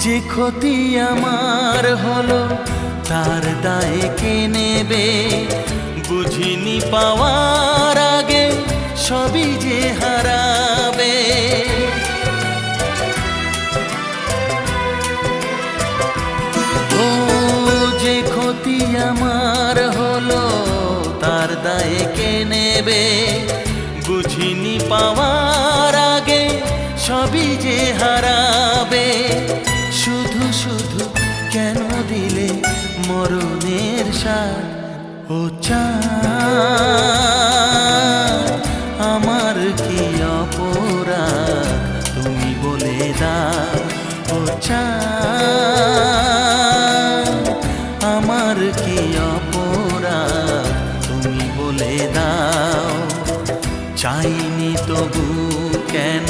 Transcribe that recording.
যে ক্ষতি আমার হলো তার দায় কে নেবে? বুঝিনি পাওয়ার আগে সবই যে হারাবে। ও যে ক্ষতি আমার হলো তার দায় কে নেবে? বুঝিনি পাওয়ার আগে সবই যে হারাবে। শুধু শুধু কেন দিলে মরণের সাথ? ও চাঁদ আমার কি অপরাধ তুমি বলে দাও। ও চাঁদ আমার কি অপরাধ তুমি বলে দাও। চাইনি তবু কেন